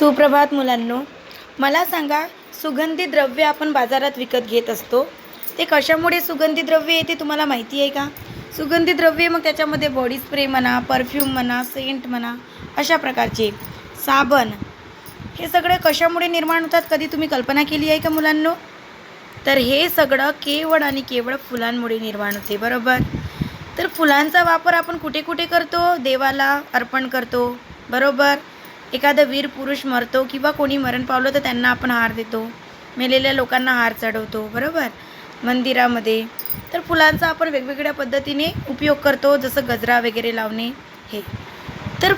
सुप्रभात मुलांनो, मला सांगा सुगंधी द्रव्य आपण बाजारात विकत घेत असतो. ते कशामुळे सुगंधी द्रव्य येते तुम्हाला माहिती आहे का? सुगंधी द्रव्य मग त्याच्यामध्ये बॉडी स्प्रे म्हणा, परफ्यूम म्हणा, सेंट म्हणा, अशा प्रकारचे साबण, हे सगळे कशामुळे निर्माण होतात कधी तुम्ही कल्पना केली आहे का मुलांनो? तर हे सगळं केवळ आणि केवळ फुलांमुळे निर्माण होते, बरोबर? तर फुलांचा वापर आपण कुठे कुठे करतो? देवाला अर्पण करतो, बरोबर? एखादा वीर पुरुष मरतो किंवा कोणी मरण पावलं तर त्यांना आपण हार देतो, मेलेल्या लोकांना हार चढवतो, बरोबर? मंदिरामध्ये तर फुलांचा आपण वेगवेगळ्या पद्धतीने उपयोग करतो, जसं गजरा वगैरे लावणे हे. तर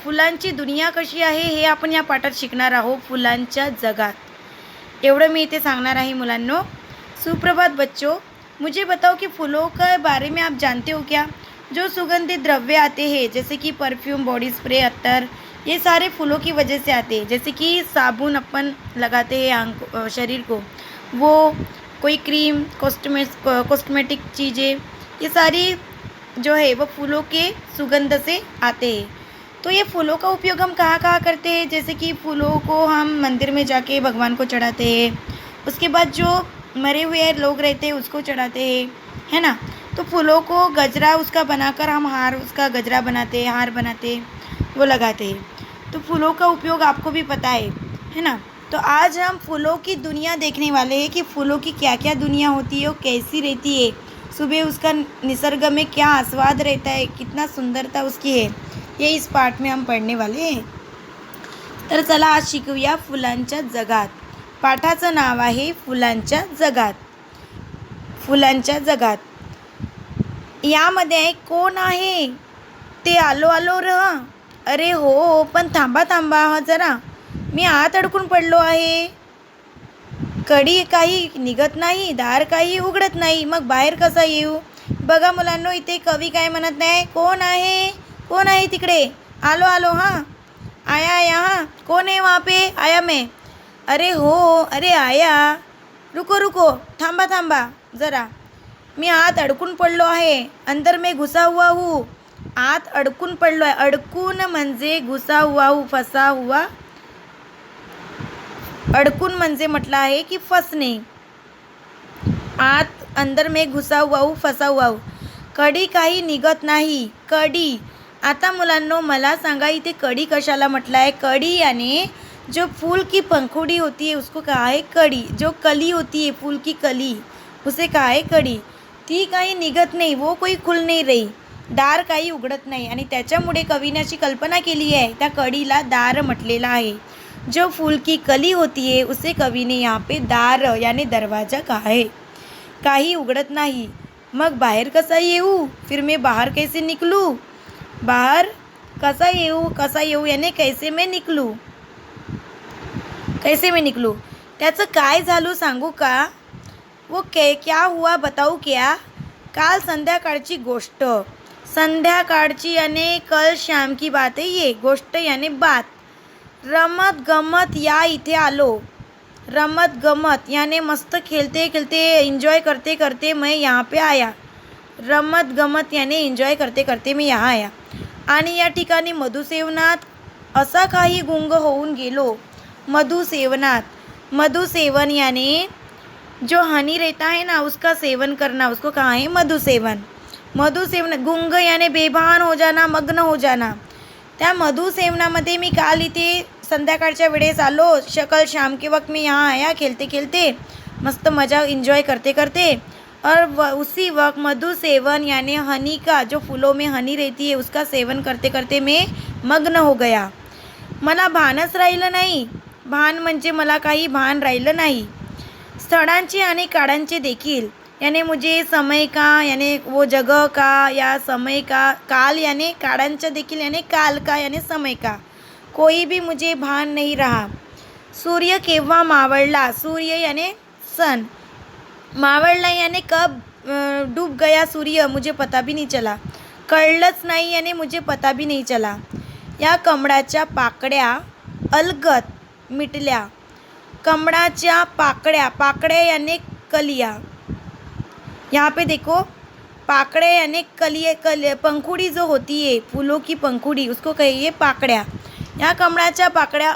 फुलांची दुनिया कशी आहे हे आपण या पाठात शिकणार आहोत. फुलांच्या जगात एवढं मी इथे सांगणार आहे मुलांनो. सुप्रभात बच्चों, मुझे बताओ कि फूलों के बारे में आप जानते हो क्या? जो सुगंधित द्रव्य आते हैं जैसे कि परफ्यूम, बॉडी स्प्रे, अत्तर, ये सारे फूलों की वजह से आते हैं. जैसे कि साबुन अपन लगाते हैं शरीर को, वो कोई क्रीम, कॉस्मेटिक चीज़ें, ये सारी जो है वो फूलों के सुगंध से आते हैं. तो ये फूलों का उपयोग हम कहाँ कहाँ करते हैं? जैसे कि फूलों को हम मंदिर में जाके भगवान को चढ़ाते हैं. उसके बाद जो मरे हुए लोग रहते हैं उसको चढ़ाते हैं, है ना? तो फूलों को गजरा उसका बनाकर हम उसका गजरा बनाते हैं, हार बनाते हैं, वो लगाते हैं. तो फूलों का उपयोग आपको भी पता है ना? तो आज हम फूलों की दुनिया देखने वाले हैं कि फूलों की क्या क्या दुनिया होती है और कैसी रहती है. सुबह उसका निसर्ग में क्या आस्वाद रहता है, कितना सुंदरता उसकी है, ये इस पाठ में हम पढ़ने वाले हैं. तर चला आज शिकूया फुलांच्या जगात. पाठाचं नाव आहे फुलांच्या जगात. फुलांच्या जगात यामध्ये कोण आहे? ते आलो आलो रहा. अरे हो, पण थांबा थांबा जरा, मी आत अडकून पडलो आहे. कडी काही निघत नाही, दार काही उघडत नाही, मग बाहेर कसा येऊ? बघा मुलांनो, इथे कवी काय म्हणत नाही, कोण आहे, कोण आहे तिकडे? आलो आलो, हां आया आया, हां कौन है वहाँ पे? आया मैं. अरे हो, अरे आया, रुको रुको, थांबा थांबा जरा, मी आत अडकून पडलो आहे, अंदर में घुसा हुआ हूँ. आत अडकून पडलो आहे. अडकून म्हणजे घुसा हुआ हूँ, फसा हुआ. अडकून म्हणजे म्हटलं आहे की फसणे. आत अंदर में घुसा हुआ हूँ, फसा हुआ हूँ. कडी काही निघत नाही. कडी. आता मुलांनो मला सांगा, इथे कडी कशाला म्हटलं आहे? कडी यानी जो फूल की पंखुड़ी होती है उसको कहा है कड़ी. जो कली होती है फूल की कली, उसे कहा है कड़ी. ती काही निघत नाही, वो कोई खुल नहीं रही, दार काही उघडत नाही. आणि त्याच्यामुळे कवीने अशी कल्पना केली आहे, त्या कड़ीला दार म्हटलेला आहे. जो फूल की कली होती है उसे कवी ने यहाँ पे दार यानी दरवाजा कहा है. काही उघडत नाही, मग बाहेर कसा येऊ? फिर मैं बाहर कैसे निकलूँ? बाहर कसा येऊ यानी कैसे मैं निकलूँ, कैसे मैं निकलूँ. त्याचं काय झालं सांगू का? वो क्या हुआ बताऊ क्या? काल संध्याकाळची गोष्ट. संध्याकाळची यानी कल शाम की बात है ये. गोष्ट यानी बात. रमत गमत या इथे आलो. रमत गमत यानी मस्त खेलते खेलते एंजॉय करते करते मैं यहाँ पे आया. रमत गमत यानी एंजॉय करते करते मी यहाँ आया. आणि या ठिकाणी मधुसेवनात असा काही गुंग होऊन गेलो. मधुसेवनात. मधुसेवन यानी जो हनी रहता है ना उसका सेवन करना, उसको कहा है मधुसेवन. मधुसेवन. गुंग यानी बेभान हो जाना, मग्न हो जाना. त्या मधुसेवनामध्ये मी काल इथे संध्याकाळच्या वेळेस आलो. शकल शाम के वक्त में यहाँ आया, खेलते खेलते मस्त मज़ा इंजॉय करते करते. और उसी वक्त मधुसेवन यानी हनी का, जो फूलों में हनी रहती है उसका सेवन करते करते मैं मग्न हो गया. मला भानच राहिलं नाही. भान म्हणजे मला काही भान राहिलं नाही. स्थळांचे आणि काळांचे देखील यानी मुझे समय का यानी वो जगह का या समय का, काल यानी काळांचा देखील यानी काल का यानी समय का, कोई भी मुझे भान नहीं रहा. सूर्य केव्हा मावळला. सूर्य यानी सन. मावळला यानी कब डूब गया सूर्य, मुझे पता भी नहीं चला. कळलंच नाही यानी मुझे पता भी नहीं चला. या कमळाच्या पाकळ्या अलगद मिटल्या. कमळाच्या पाकळ्या. पाकड़े यानी कलिया. यहाँ पे देखो, पाकड़े यानी पंखुड़ी जो होती है फूलों की पंखुड़ी, उसको कहिए पाकड़िया. या कमळाच्या पाकळ्या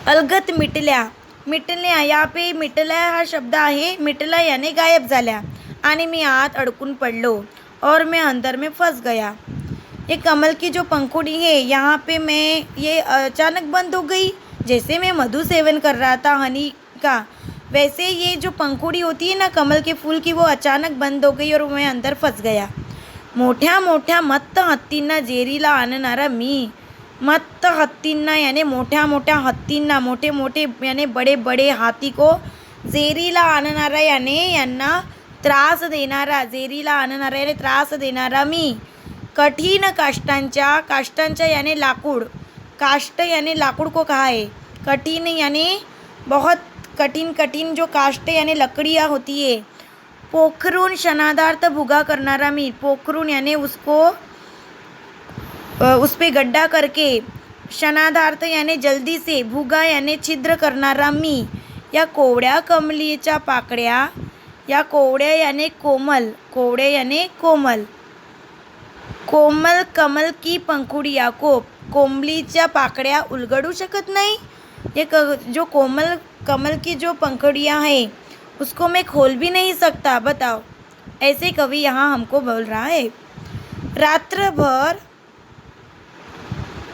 अलगत मिटल्या या पे मिटल्या हा शब्द आहे. मिटला याने गायब झाल्या आणि मी आत अडकून पडलो और मैं अंदर में फंस गया. ये कमल की जो पंखुड़ी है यहाँ पे मैं ये अचानक बंद हो गई. जैसे मैं मधु सेवन कर रहा था हनी का, वैसे ये जो पंखुड़ी होती है ना कमल के फूल की, वो अचानक बंद हो गई और मैं अंदर फंस गया. मोठ्या मोठ्या मत्त हत्तींना जेरीला आणणारा मी. मत्त हत्तींना याने मोठ्या मोठ्या हत्तींना, मोठे मोठे याने बड़े बड़े हाथी को जेरीला आणणारा याने यांना त्रास देणारा, जेरीला आणणारा याने त्रास देणारा मी. कठीण काष्टांच्या याने लाकूड. काष्ट याने लाकूड को कहा है. कठिन याने बहुत कठिन जो काष्ट याने लकड़ियाँ होती है. पोखरून क्षणार्धात भुगा करणारा मी. पोखरून याने उस पे गड्ढा करके, क्षणार्धात याने जल्दी से, भुगा याने छिद्र करणारा मी. या कोवड्या कमलीच्या पाकळ्या, या कोवड्या याने कोमल, कोवड्या याने कोमल. कोमल कमल की पंखुड़िया को कोमलीच्या पाकळ्या उलगडू शकत नाही. ये जो कोमल कमल की जो पंखुड़ियाँ हैं उसको मैं खोल भी नहीं सकता, बताओ. ऐसे कवि यहाँ हमको बोल रहा है.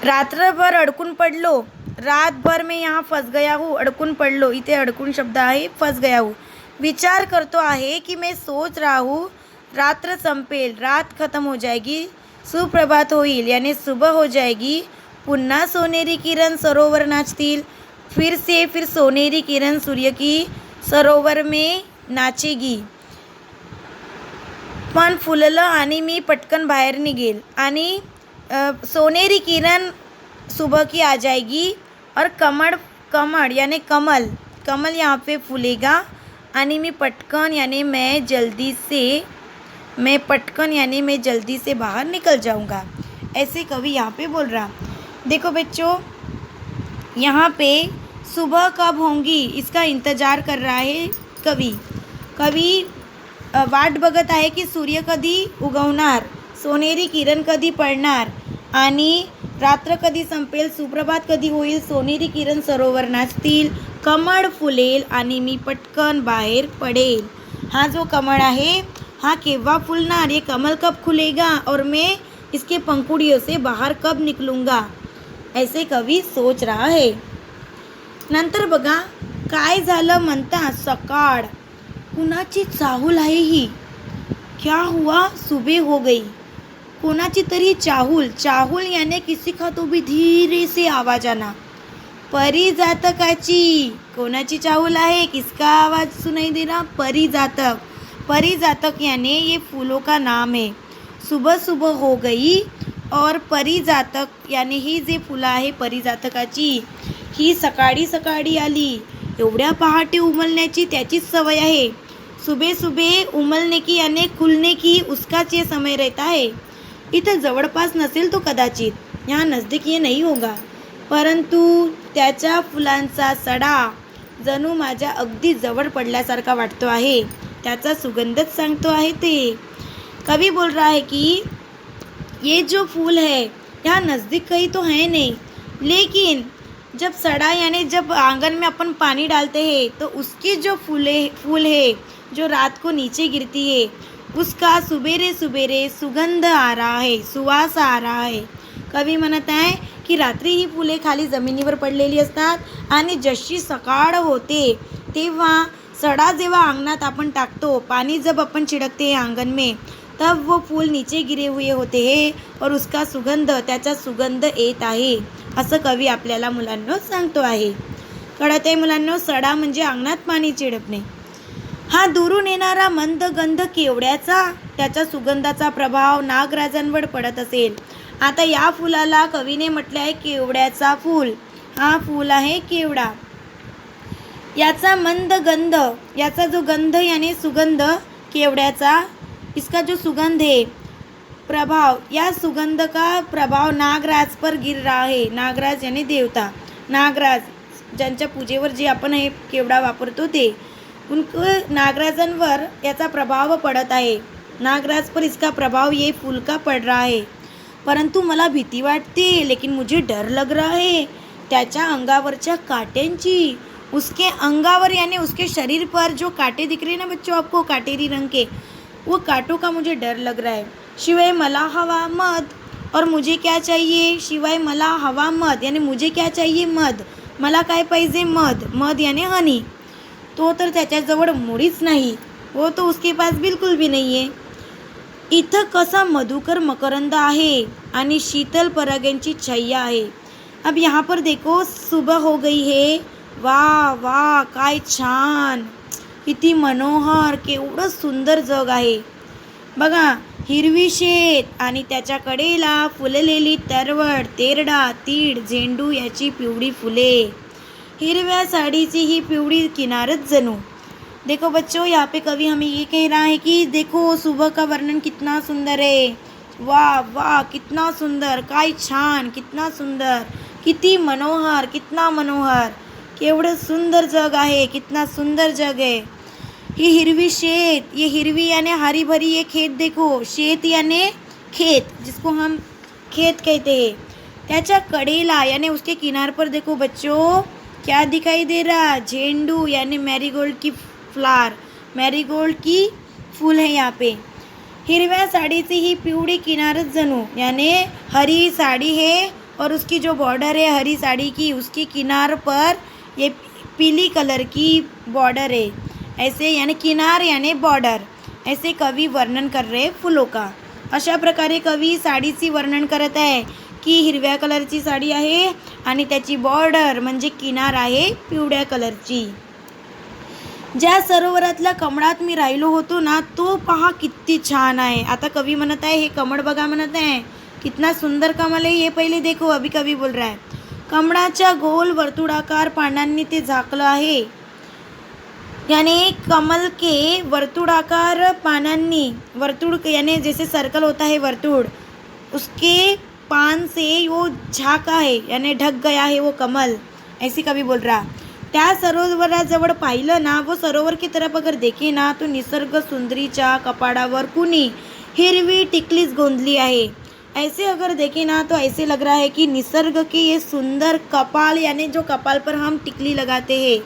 रात्रभर अडकून पडलो. रातभर में यहाँ फंस गया हूँ. अडकून पडलो, इथे अडकून शब्द आहे, फंस गया हूँ. विचार करतो आहे कि मैं सोच रहा हूँ रात्र संपेल, रात खत्म हो जाएगी, सुप्रभात होईल यानी सुबह हो जाएगी. पुन्हा सोनेरी किरण सरोवर नाचतील. फिर सोनेरी किरण सूर्य की सरोवर में नाचेगी. पण फुललं आणि मी पटकन बाहेर निघेल. आणि सोनेरी किरण सुबह की आ जाएगी और कमल यानी कमल यहाँ पे फूलेगा. आणि मैं पटकन यानी मैं जल्दी से बाहर निकल जाऊंगा. ऐसे कवि यहाँ पे बोल रहा. देखो बच्चों, यहाँ पे सुबह कब होंगी इसका इंतज़ार कर रहा है कवि वाट बघत आहे की सूर्य कधी उगवणार, सोनेरी किरण कधी पडणार आणि रात्र कधी संपेल, सुप्रभात कधी होईल, सोनेरी किरण सरोवर नाचतील, कमळ फुलेल आणि मी पटकन बाहेर पडेल. हा जो कमळ आहे हा केव्हा फुलणार, ये कमल कब खुलेगा और मैं इसके पंखुड़ियों से बाहर कब निकलूँगा. ऐसे कवि सोच रहा है. नंतर बघा काय झालं म्हणता. सकाळ. कुणाची चाहूल आहे ही. क्या हुआ, सुबह हो गई. कोणाची तरी चाहूल याने किसी का तो भी धीरे से आवाज आना. परिजातकाची. कोणाची चाहूल आहे, किसका आवाज सुनाई दे रहा, परिजातक याने ये फूलों का नाम है. सुबह सुबह हो गई और परिजातक याने ही जे फुलं आहे परिजातकाची, ही सकाळी सकाळी आली. एवढ्या पहाटे उमलण्याची त्याचीच सवय आहे. सुबह सुबह उमलने की याने खुलने की उसकाच ये समय रहता है. इथं जवळपास नसेल तो कदाचित, यहाँ नजदीक ये नहीं होगा, परंतु त्याच्या फुलांचा सडा जणू माझ्या अगदी जवळ पडल्यासारखा वाटतो आहे. त्याचा सुगंधच सांगतो आहे ते. कवि बोल रहा है कि ये जो फूल है यहाँ नज़दीक कहीं तो है नहीं, लेकिन जब सड़ा यानी जब आंगन में अपन पानी डालते हैं तो उसकी जो फूल है जो रात को नीचे गिरती है उसका सुबेरे सुबेरे सुगंध आ रहा है, सुवास आ रहा है. कवी म्हणत आहे की रात्री ही फुले खाली जमिनीवर पडलेली असतात आणि जशी सकाळ होते तेव्हा सडा जेव्हा अंगणात आपण टाकतो, पानी जब अपन छिड़कते हैं आंगन में, तब वो फूल नीचे गिरे हुए होते हैं और उसका सुगंध, त्याचा सुगंध येत आहे. असं कवी आपल्याला मुलांनो सांगतो आहे. कळत आहे मुलांनो, सडा म्हणजे अंगणात पाणी छिडकणे. हा दुरून येणारा मंद गंध केवड्याचा, त्याच्या सुगंधाचा प्रभाव नागराजांवर पडत असेल. आता या फुलाला कवीने म्हटले आहे केवड्याचा फूल. हा फूल आहे केवडा. याचा मंद गंध, याचा जो गंध यानी सुगंध केवड्याचा, इसका जो सुगंध है प्रभाव, या सुगंध का प्रभाव नागराज पर गिर रहा है. नागराज यानी देवता, नागराज ज्यांच्या पूजेवर जे आपण हे केवडा वापरतो ते, उनको नागराजांवर याचा प्रभाव पडत आहे. नागराज पर इसका प्रभाव ये फूल का पड़ रहा है. परंतु मला भीती वाटते, लेकिन मुझे डर लग रहा है त्याच्या अंगावरच्या काट्यांची। उसके अंगावर यानी उसके शरीर पर जो कांटे दिख रहे हैं ना बच्चों आपको, काटेरी रंग के, वो कांटों का मुझे डर लग रहा है। शिवाय मला हवा मध, और मुझे क्या चाहिए, शिवाय मला हवा मध यानी मुझे क्या चाहिए, मध, मला काय पाहिजे, मध, मध यानी हनी। तो तर त्याच्याजवळ मुळीच नाही, वो तो उसके पास बिल्कुल भी नहीं है। इथं कसा मधुकर मकरंद आहे आणि शीतल परागांची छाया आहे। अब यहाँ पर देखो सुबह हो गई है, वाह वाह काय छान, किती मनोहर, केवढं सुंदर जग आहे बघा। हिरवी शेत आणि त्याच्या कडेला फुललेली तरवड, तेरडा, तीड, झेंडू याची पिवळी फुले, हिरव्या साडीची ही पिवळी किनारच जणू। देखो बच्चों, यहाँ पे कवि हमें ये कह रहा है कि देखो सुबह का वर्णन कितना सुंदर है, वाह वाह कितना सुंदर, काय छान, कितना सुंदर, किती मनोहर, कितना मनोहर, केवढं सुंदर जग आहे, कितना सुंदर जग है। ही हिरवी शेत, ये हिरवी यानी हरी भरी ये खेत देखो, शेत यानी खेत जिसको हम खेत कहते हैं, त्याच्या कडेला यानी उसके किनार पर देखो बच्चों क्या दिखाई दे रहा, झेंडू यानी मैरीगोल्ड की फ्लावर, मैरीगोल्ड की फूल है यहाँ पे। हिरव्या साडीची ही पिवळी किनारच जणू यानी हरी साड़ी है और उसकी जो बॉर्डर है हरी साड़ी की, उसकी किनार पर ये पीली कलर की बॉर्डर है, ऐसे यानी किनार यानी बॉर्डर, ऐसे कवि वर्णन कर रहे फुलों का। अशा प्रकारे कवी साडीची वर्णन करत आहे की हिरव्या कलरची साडी आहे आणि त्याची बॉर्डर म्हणजे किनार आहे पिवळ्या कलरची। ज्या सरोवरातल्या कमळात मी राहिलो होतो ना, तो पहा किती छान आहे। आता कवी म्हणत आहे हे कमळ बघा, म्हणत आहे कितना सुंदर कमल है ये, पहिले देखो अभी कवी बोल रहा है। कमळाच्या गोल वर्तुळाकार पानांनी ते झाकलं आहे, यानी कमल के वर्तुड़ाकार पानांनी, वर्तुड़ यानी जैसे सर्कल होता है वर्तुड़, उसके पान से वो झाका है यानी ढक गया है वो कमल, ऐसी कभी बोल रहा। त्या सरोवराजवळ पाहिलं ना, वो सरोवर की तरफ अगर देखे ना तो निसर्ग सुंदरीच्या कपाडावर कुणी हिरवी टिकलीच गोंधली आहे। ऐसे अगर देखे ना तो ऐसे लग रहा है कि निसर्ग के ये सुंदर कपाल यानी जो कपाल पर हम टिकली लगाते हैं,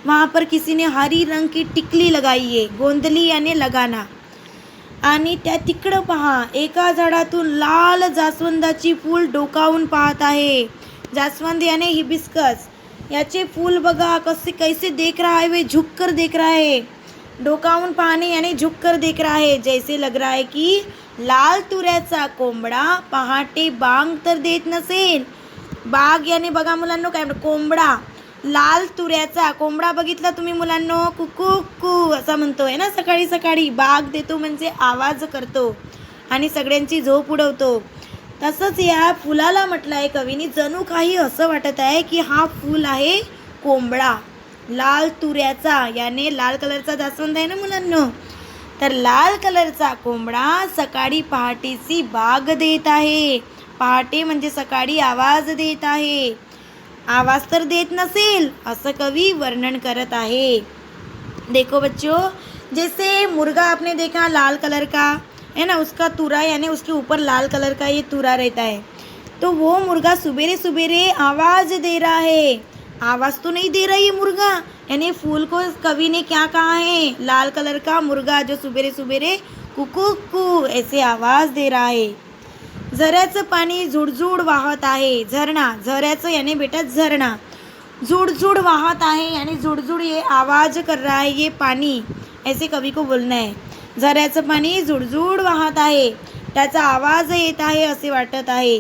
वहाँ पर किसी ने हरी रंग की टिकली लगाई है, गोंधली यानी लगाना। आणि त्या तिकडं पहा एका झाडातून लाल जास्वंदाची फूल डोकावून पाहत आहे, जास्वंद यानी हिबिस्कस, याचे फूल बघा कसे कैसे देख रहा है, वे झुक कर देख रहा है, डोकावून पाहणे यानी झुक कर देख रहा है। जैसे लग रहा है की लाल तुऱ्याचा कोंबडा पहाटे बांग तर देत नसेल, बाग यानी बघा मुलांनो काय कोंबडा, लाल तुऱ्याचा कोंबडा बघितला तुम्ही मुलांनो, कुकू कू असा म्हणतोय ना सकाळी सकाळी, बाग देतो म्हणजे आवाज करतो आणि सगळ्यांची झोप उडवतो। तसंच या फुलाला म्हटलं आहे कवीनी, जणू काही असं वाटत आहे की हा फूल आहे कोंबडा, लाल तुऱ्याचा याने लाल कलरचा जास्वंद आहे ना मुलांनो, तर लाल कलरचा कोंबडा सकाळी पहाटेची बाग देत आहे। पहाटे म्हणजे सकाळी आवाज देत आहे, आवाज तर देत नसेल असं कवी वर्णन करत आहे। देखो बच्चों, जैसे मुर्गा आपने देखा लाल कलर का है ना, उसका तुरा यानी उसके ऊपर लाल कलर का ये तुरा रहता है, तो वो मुर्गा सुबेरे सुबेरे आवाज़ दे रहा है, आवाज़ तो नहीं दे रहा ये मुर्गा, यानी फूल को कवि ने क्या कहा है, लाल कलर का मुर्गा जो सुबेरे सुबेरे कुकू कू ऐसे आवाज़ दे रहा है। झऱ्याचं पाणी झुडझुड वाहत आहे, झरणा, झऱ्याचं यानी बेटा झरणा, झुडझुड वाहत आहे यानी झुडझुड ये आवाज़ कर रहा है ये पानी, ऐसे कवि को बोलना है। झऱ्याचं पाणी झुडझुड वाहत आहे, त्याचा आवाज येत आहे असे वाटत आहे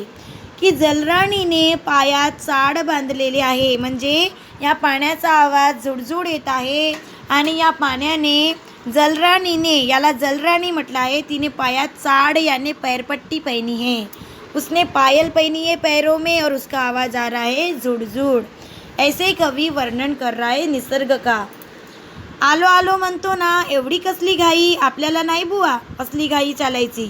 की जलराणीने पायात चाड बांधलेले आहे, म्हणजे या पाण्याचा आवाज झुडझुड येत आहे आणि या पाण्याने जलरानीने, याला जलरानी म्हटलं आहे, तिने पायात चाड यानी पैरपट्टी पहनी है, उसने पायल पहनी है पैरों में और उसका आवाज़ आ रहा है झुडझुड। ऐसे कवी वर्णन कर रहा है निसर्ग का। आलो आलो म्हणतो ना, एवढी कसली घाई आपल्याला नाही बुवा, असली घाई चालायची।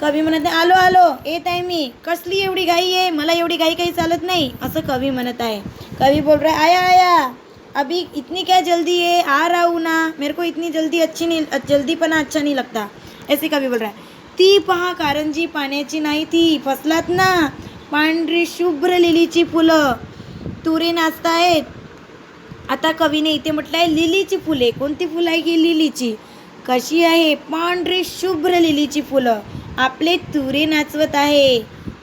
कवी म्हणत आहे आलो आलो येत आहे मी, कसली एवढी घाई आहे, मला एवढी घाई काही चालत नाही असं कवी म्हणत आहे। कवी बोल रहा है आया आया, अभी इतनी क्या जल्दी है, आ रहा हूँ ना, मेरे को इतनी जल्दी अच्छी नहीं, जल्दीपना अच्छा नहीं लगता, ऐसे कभी बोल रहा है। ती पहा कारंजी पाण्याची नाही, ती फसलात ना. पांढरी शुभ्र लिलीची फुलं तुरे नाचतायत. आता कवीने इथे म्हटलं आहे लिलीची फुले. कोणती फुलं आहे की लिलीची? कशी आहे? पांढरी शुभ्र लिलीची फुलं आपले तुरे नाचवत आहे.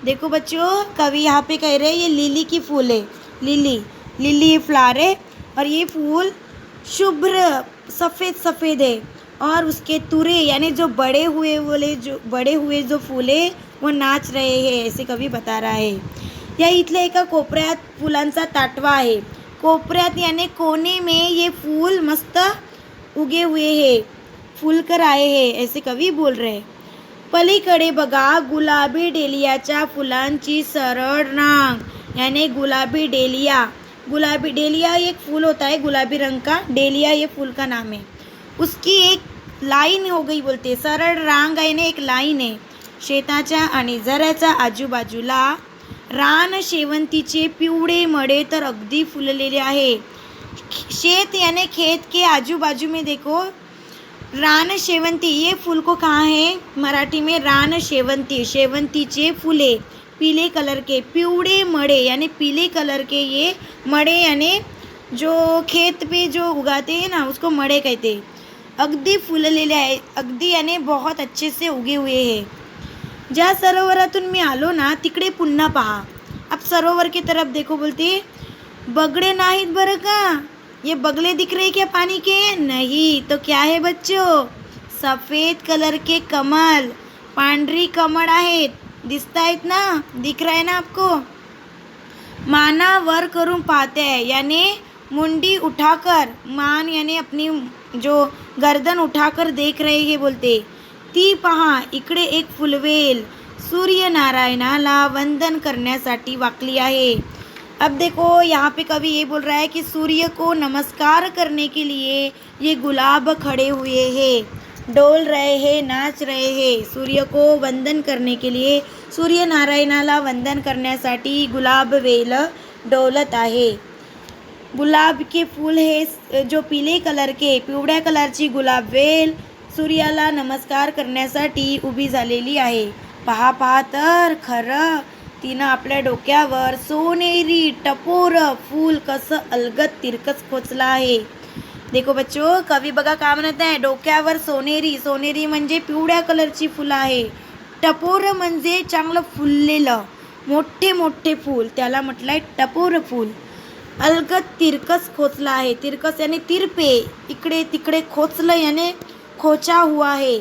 देखो बच्चों, कवि यहाँ पे कह रहे हैं ये लिली की फूल है. लिली लिली फ्लावर है और ये फूल शुभ्र सफ़ेद सफ़ेद है और उसके तुरे यानी जो बड़े हुए जो फुले वो नाच रहे हैं, ऐसे कवी बता रहा है. या इथल्या एका कोपऱ्यात फुलांचा ताटवा आहे. कोपऱ्यात यानी कोने में ये फूल मस्त उगे हुए हैं, फूल कर आए हैं, ऐसे कवी बोल रहे हैं. पलीकडे बघा गुलाबी डेलियाच्या फुलांची सरळ रांग. यानी गुलाबी डेलिया एक फूल होता है गुलाबी रंग का. डेलिया ये फूल का नाम है. उसकी एक लाईन हो गई बोलते. सरळ रांग आहे ना, एक लाईन आहे. शेताच्या आणि झऱ्याच्या आजूबाजूला रान शेवंतीचे पिवळे मडे तर अगदी फुललेले आहे. शेत यानी खेत के आजू बाजू में देखो रान शेवंती, ये फूल को कहाँ है मराठी में? रान शेवंती. शेवंतीचे फुले पीले कलर के, पिवळे मड़े यानी पीले कलर के ये मड़े यानी जो खेत पे जो उगाते हैं ना उसको मड़े कहते. अगदी फुललेले आहे, अगदी यानी बहुत अच्छे से उगे हुए हैं. ज्या सरोवरातून मी आलो ना तिकडे पुन्हा पहा. अब सरोवर की तरफ देखो बोलते बगड़े नाहीत बरं का. ये बगले दिख रहे क्या पानी के? नहीं. तो क्या है बच्चों? सफ़ेद कलर के कमल, पांढरी कमळ आहेत. दिसतायत ना? दिख रहा है ना आपको? माना वर करून पाहते हैं यानी मुंडी उठाकर, मान यानी अपनी जो गर्दन उठाकर देख रहे हैं बोलते. ती पहा इकडे एक फुलवेल सूर्यनारायणाला वंदन करण्यासाठी वाकली आहे. अब देखो यहाँ पे कवि ये बोल रहा है कि सूर्य को नमस्कार करने के लिए ये गुलाब खड़े हुए हैं, डोल रहे हैं, नाच रहे हैं. सूर्य को वंदन करने के लिए, सूर्य नारायणाला वंदन करण्यासाठी गुलाब वेल डोलत आहे. गुलाब के फूल हे जो पीले कलर के, पिवळ्या कलरची गुलाब वेल सूर्याला नमस्कार करण्यासाठी उभी झालेली आहे. पहा तर खरं तिनं आपल्या डोक्यावर सोनेरी टपोर फूल कसं अलगद तिरकस खोचलं आहे. देखो बच्चों, कवी बघा काय म्हणत आहे, डोक्यावर सोनेरी म्हणजे पिवळ्या कलरची फुलं आहे. टपोर म्हणजे चांगलं फुललेलं मोठे फूल, त्याला म्हटलंय टपोर फूल. अलगद तिरकस खोचला आहे. तिरकस यानी तिरपे, इकडे तिकडे खोचलं याने खोचा हुआ है.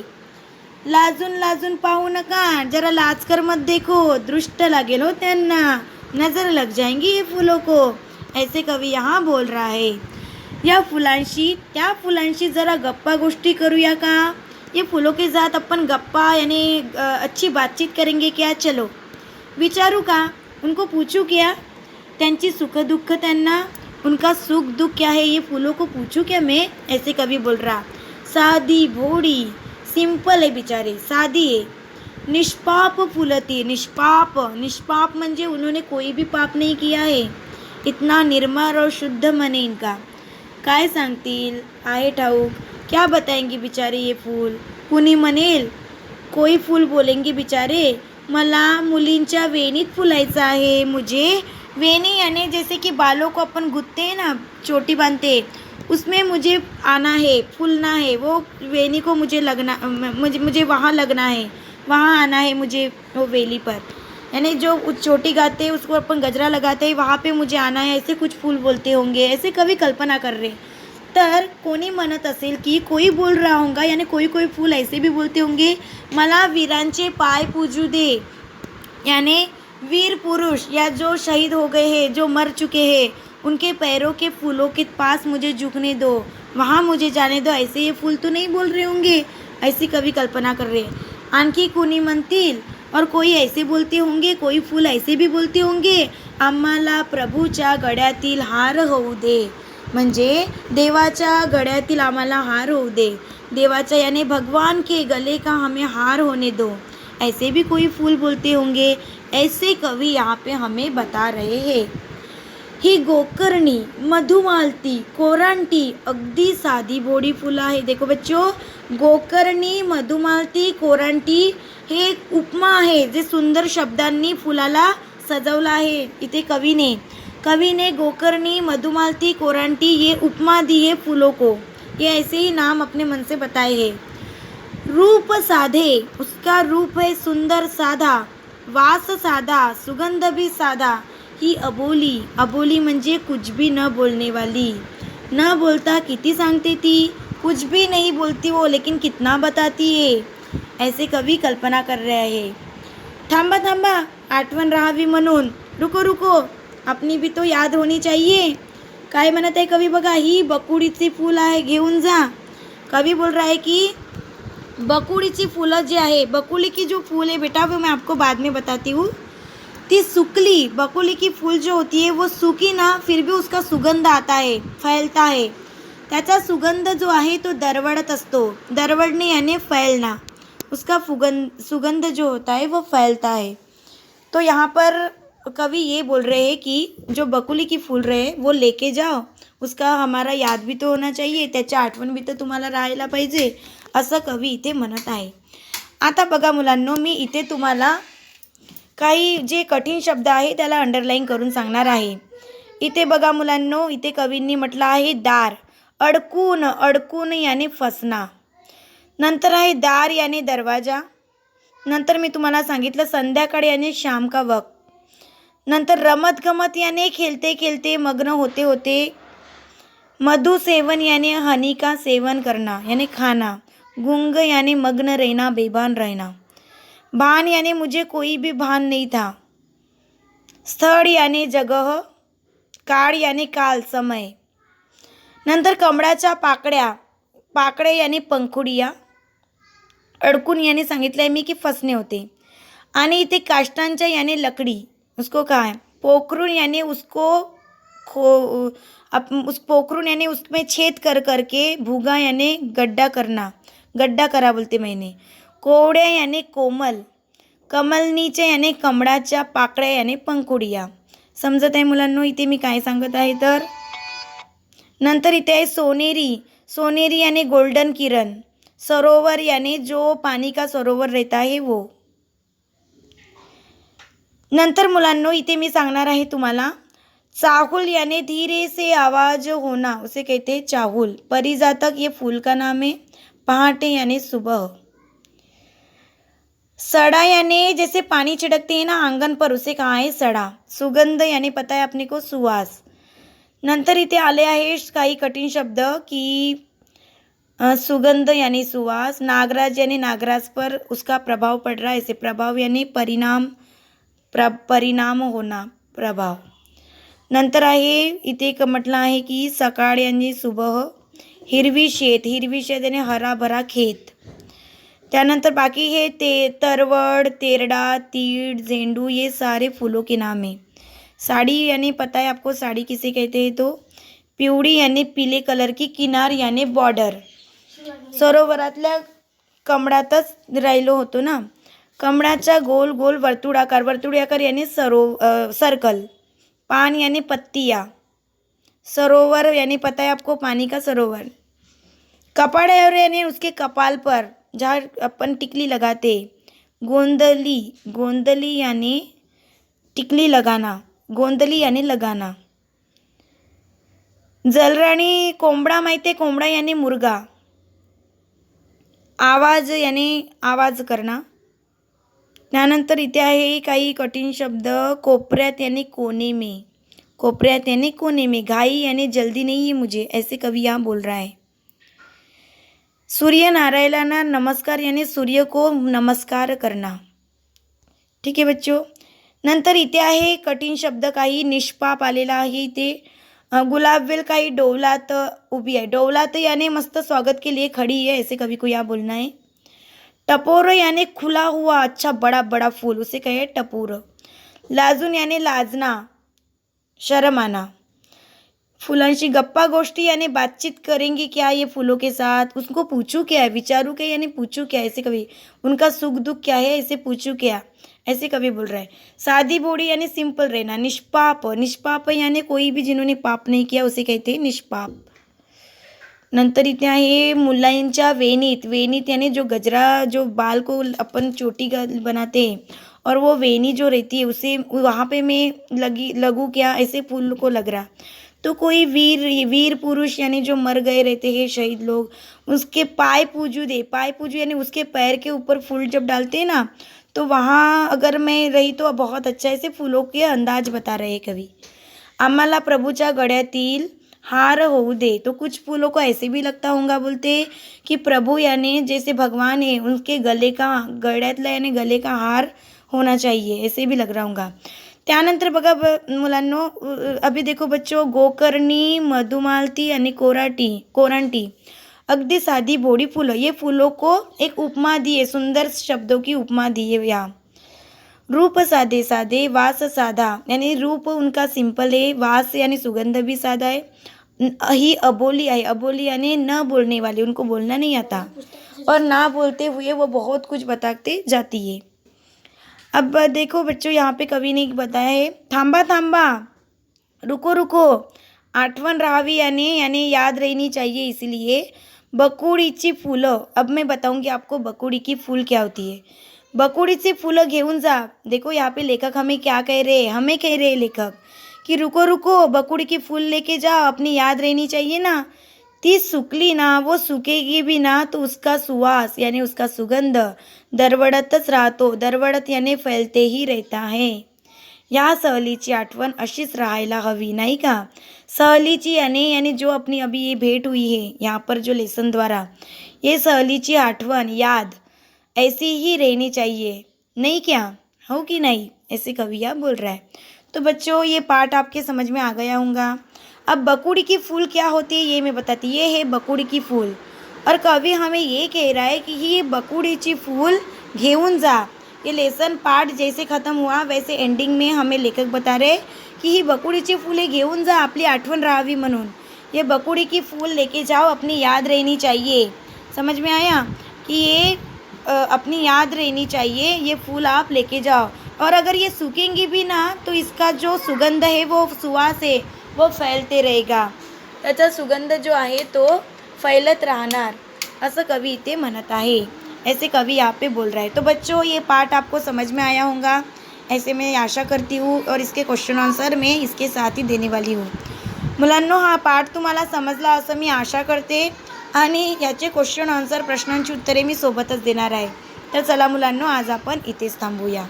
लाजून पाहू नका, जरा लाज कर मत देखो, दृष्ट लागेल हो त्यांना, नजर लग जाएंगी ये फूलों को, ऐसे कवि यहाँ बोल रहा है. या फुलांशी त्या फुलांशी जरा गप्पा गोष्टी करूया का? ये फूलों के साथ अपन गप्पा यानी अच्छी बातचीत करेंगे क्या? चलो विचारू का? उनको पूछूं क्या? त्यांची सुख दुःख, त्यांना उनका सुख दुःख क्या है ये फूलों को पूछूं क्या मैं? ऐसे कवि बोल रहा. सादी भोड़ी सिंपल है बिचारे, सादी है. निष्पाप फुलती. निष्पाप म्हणजे उन्होंने कोई भी पाप नहीं किया है. इतना निर्मल और शुद्ध मन है इनका. काय सांगतील आहे ठाऊक, क्या बताएंगे बिचारे ये फूल. कुणी म्हणेल, कोई फूल बोलेंगे बिचारे, मला मुलींच्या वेणीत फुलायचं आहे. मुझे वेणी यानी जैसे कि बालों को अपन गुथते हैं ना, चोटी बांधते, उसमें मुझे आना है, फूलना है. वो वेणी को मुझे वहाँ लगना है, वहाँ आना है मुझे वो वेली पर. यानी जो चोटी गाते हैं उसको अपन गजरा लगाते हैं, वहाँ पे मुझे आना है, ऐसे कुछ फूल बोलते होंगे. ऐसे कभी कल्पना कर रहे. तर कोणी म्हणत असेल की कोई बोल रहा होगा यानी कोई फूल ऐसे भी बोलते होंगे, मला वीरांचे पाय पूजू दे. यानी वीर पुरुष या जो शहीद हो गए हैं, जो मर चुके हैं, उनके पैरों के फूलों के पास मुझे झुकने दो, वहाँ मुझे जाने दो. ऐसे ये फूल तो नहीं बोल रहे होंगे, ऐसी कभी कल्पना कर रहे. आणखी कोणी म्हणतील और कोई ऐसे बोलते होंगे, कोई फूल ऐसे भी बोलते होंगे, आम्हाला प्रभूच्या गळ्यातील हार होऊ दे. म्हणजे देवाच्या गळ्यातील आम्हाला हार होऊ दे. देवाच्या यानी भगवान के गले का हमें हार होने दो. ऐसे भी कोई फूल बोलते होंगे. ऐसे कवि यहाँ पे हमें बता रहे हैं. ही गोकर्णी, मधुमालती, कोरांटी अगदी साधी बोडी फुलं आहे. देखो बच्चो, गोकर्णी, मधुमालती, कोरांटी हे एक उपमा आहे जे सुंदर शब्दांनी फुलाला सजवलं आहे. इथे कवि ने गोकर्णी, मधुमालती, कोरांटी ये उपमा दी है फूलों को. ये ऐसे ही नाम अपने मन से बताए हैं. रूप साधे, उसका रूप है सुंदर साधा, वास साधा, सुगंध भी साधा. ही अबोली, अबोली म्हणजे कुछ भी न बोलने वाली. न बोलता किती सांगते ती, कुछ भी नहीं बोलती वो लेकिन कितना बताती है. ऐसे कवी कल्पना कर रहे आहे. थांबा थांबा, आठवण राहावी म्हणून. रुको रुको, अपनी भी तो याद होनी चाहिए. काय म्हणत आहे कवी बघा, ही बकुळीची फूल आहे, घेऊन जा. कवी बोल रहा है कि बकुड़ीची फूलं जी आहे, बकुली की जो फूल है बेटा वो मैं आपको बाद में बताती हूँ. ती सुकली बकुली की फूल जो होती है वो सूखी ना, फिर भी उसका सुगंध आता है, फैलता है. त्याचा सुगंध जो आहे तो दरवळत असतो. दरवळणे यानी फैलना. उसका सुगंध जो होता है वो फैलता है. तो यहाँ पर कवि ये बोल रहे हैं कि जो बकुली की फूल रहे वो लेके जाओ, उसका हमारा याद भी तो होना चाहिए, त्याची आठवण भी तर तुम्हाला राहायला पाहिजे, असं कवी इथे म्हणत आहे. आता बघा मुलांनो, मी इथे तुम्हाला काही जे कठीण शब्द आहे त्याला अंडरलाईन करून सांगणार आहे. इथे बघा मुलांनो, इथे कवींनी म्हटलं आहे दार. अडकून, अडकून याने फसना. नंतर आहे दार याने दरवाजा. नंतर मी तुम्हाला सांगितलं संध्याकाळी याने शाम का वक्त. नंतर रमत गमत याने खेलते खेलते मग्न होते होते. मधु सेवन याने हनी का सेवन करना यानी खाना. गुंग यानी मग्न रहना, बेभान रहना. भान यानी मुझे कोई भी भान नहीं था. स्थळ यानी जगह. काळ यानी काल, समय. नंतर कमळाच्या पाकड्या, पाकड़े यानी पंखुडिया. अडकून यानी सांगितलं आहे मी की फसणे होते. आणि इथे काष्टांच्या यानी लकडी, उसको कहा है पोखरून यानी उसको उस पोखरून यानी उसमें छेद कर करके. भूगा यानी गड्ढा करना, गड्ढा करा बोलते मैंने. कोवड्या यानी कोमल. कमलनीच्या यानी कमळाच्या पाकळ्या यानी पंखुडिया. समजत आहे मुलांनो इथे मी काय सांगत आहे तर. नंतर इथे आहे सोनेरी. सोनेरी यानी गोल्डन किरण. सरोवर यानी जो पानी का सरोवर रहता है वो. नंतर मुलांनो इथे मी सांगणार आहे तुम्हाला चाहुल यानी धीरे से आवाज होना, उसे कहते हैं चाहुल. परिजातक ये फूल का नाम है. पहाटे यानी सुबह. सड़ा यानी जैसे पानी छिड़कते हैं ना आंगन पर, उसे कहा है सड़ा. सुगंध यानी पता है अपने को सुवास. नंतर इथे आले आहे काही कठीण शब्द की सुगंध यानी सुवास. नागराज यानी नागराज पर उसका प्रभाव पड़ रहा है, ऐसे प्रभाव यानी परिणाम, परिणाम होना, प्रभाव. नंतर आहे इथे एक म्हटलं आहे की सकाळ यानी सुबह. हिरवी शेत, हिरवी शेत यानी हरा भरा खेत. त्यानंतर बाकी है तरवड़, तेरडा, तीड़, झेंडू, ये सारे फूलों के नाम है. साड़ी यानी पता है आपको साड़ी किसे कहते हैं तो. पिवळी यानी पीले कलर की. किनार यानी बॉर्डर. सरोवरातल्या कमळातच राहिलो होतो ना. कमळाचा गोल गोल वर्तुळाकार, वर्तुळाकार यानी सर्कल. पान यानी पत्तियाँ. सरोवर यानी पता है आपको पानी का सरोवर. कपाड़ यानी उसके कपाल पर जहाँ अपन टिकली लगाते. गोंदली, गोंदली यानी टिकली लगाना, गोंदली यानी लगाना. जलराणी कोंबडा माहिती आहे, कोंबडा यानी मुर्गा. आवाज यानी आवाज करना. त्यानंतर इथे आहे काही कठीण शब्द. कोपऱ्यात यानी कोने में, कोपऱ्यात यानी कोने में. घाई यानी जल्दी नहीं है मुझे, ऐसे कवि यहाँ बोल रहा है. सूर्य नारायणाला नमस्कार यानी सूर्य को नमस्कार करना. ठीक आहे बच्चो. नंतर इथे आहे कठीण शब्द काही. निष्पाप आलेला आहे इथे. गुलाबवेल काही डौलात उभी आहे. डौलात यानी मस्त स्वागत के लिए खड़ी है, ऐसे कवि को यहाँ बोलना है. टपोर यानी खुला हुआ अच्छा बड़ा बड़ा फूल, उसे कहे टपोर. लाजून यानी लाजना, शर्म आना. फुलांशी गप्पा गोष्टी यानी बातचीत करेंगी क्या ये फूलों के साथ, उसको पूछूं क्या है, विचारूं क्या यानी पूछूं क्या, ऐसे कवि। उनका सुख दुख क्या है ऐसे पूछूं क्या, ऐसे कवि बोल रहा है। सादी बोड़ी यानी सिंपल रहना। निष्पाप, निष्पाप यानी कोई भी जिन्होंने पाप नहीं किया उसे कहते हैं निष्पाप। नंतर इथे आहे मुलांच्या वेणीत। वेणीत यानी जो गजरा, जो बाल को अपन चोटी बनाते हैं और वो वेणी जो रहती है उसे वहाँ पे मैं लगूँ क्या, ऐसे फूल को लग रहा। तो कोई वीर पुरुष यानी जो मर गए रहते हैं शहीद लोग, उसके पाय पूजू दे। पाय पूजू यानी उसके पैर के ऊपर फूल जब डालते हैं ना, तो वहाँ अगर मैं रही तो बहुत अच्छा ऐसे फूलों के अंदाज बता रहे कवि। आम्हाला प्रभूच्या गळ्यातील हार होऊ दे। तो कुछ फूलों को ऐसे भी लगता होगा बोलते कि प्रभु यानी जैसे भगवान है उनके गले का, गळ्यातला यानी गले का हार होना चाहिए, ऐसे भी लग रहा होगा। त्यानंतर बघा मुलांनो, अभी देखो बच्चों, गोकर्णी, मधुमालती आणि कोरांटी, अगदी साधी भोड़ी फूलों, ये फूलों को एक उपमा दी है, सुंदर शब्दों की उपमा दी है यहाँ। रूप सादे सादे, वास साधा, यानी रूप उनका सिंपल है, वास यानी सुगंध भी सादा है। ही अबोली है, अबोली यानी न बोलने वाली, उनको बोलना नहीं आता, और ना बोलते हुए वो बहुत कुछ बताते जाती है। अब देखो बच्चों, यहाँ पे कवि ने बताया है, थांबा थांबा, रुको रुको, आठवण राहावी यानी याद रहनी चाहिए, इसलिए बकुळीची फुलं। अब मैं बताऊंगी आपको बकुड़ी की फूल क्या होती है। बकुड़ीची फुलं घेऊन जा। देखो यहाँ पे लेखक हमें क्या कह रहे हैं, हमें कह रहे हैं लेखक कि रुको रुको, बकुड़ी की फूल लेके जाओ, अपनी याद रहनी चाहिए ना। ती सुकली ना, वो सूखेगी भी ना, तो उसका सुवास यानी उसका सुगंध दरवळतच राहतो। दरवळत यानी फैलते ही रहता है। या सहलीची आठवण अशीच राहायला हवी, नहीं का। सहलीची यानी जो अपनी अभी ये भेंट हुई है यहाँ पर जो लेसन द्वारा, ये सहलीची आठवण, याद ऐसी ही रहनी चाहिए, नहीं क्या, हो कि नहीं, ऐसे कविया बोल रहा है। तो बच्चों ये पाठ आपके समझ में आ गया होगा। अब बकुड़ी की फूल क्या होती है ये मैं बताती। ये है बकुड़ी की फूल, और कवि हमें ये कह रहा है कि ये बकुड़ीची फूल घेऊन जा। ये लेसन पाठ जैसे ख़त्म हुआ वैसे एंडिंग में हमें लेखक बता रहे की ही बकुड़ीची फुले घेऊन जा, आपली आठवण राहावी म्हणून। ये बकुड़ी की फूल लेके जाओ, अपनी याद रहनी चाहिए। समझ में आया कि ये अपनी याद रहनी चाहिए, ये फूल आप लेके जाओ, और अगर ये सूखेंगी भी ना तो इसका जो सुगंध है, वो सुवास है, वो फैलते रहेगा। त्याचा सुगंध जो आहे तो फैलत राहणार, असं कवि इथे म्हणत आहे, ऐसे कवि यहाँ पे बोल रहा है। तो बच्चों ये पाठ आपको समझ में आया होगा, ऐसे मैं आशा करती हूँ, और इसके क्वेश्चन आन्सर मैं इसके साथ ही देने वाली हूँ। मुलांनो हा पाठ तुम्हाला समजला असं मी आशा करते, आणि याचे क्वेश्चन आन्सर, प्रश्नांची उत्तरे मी सोबतच देणार आहे। तर चला मुलांनो, आज आपण इथेच थांबूया।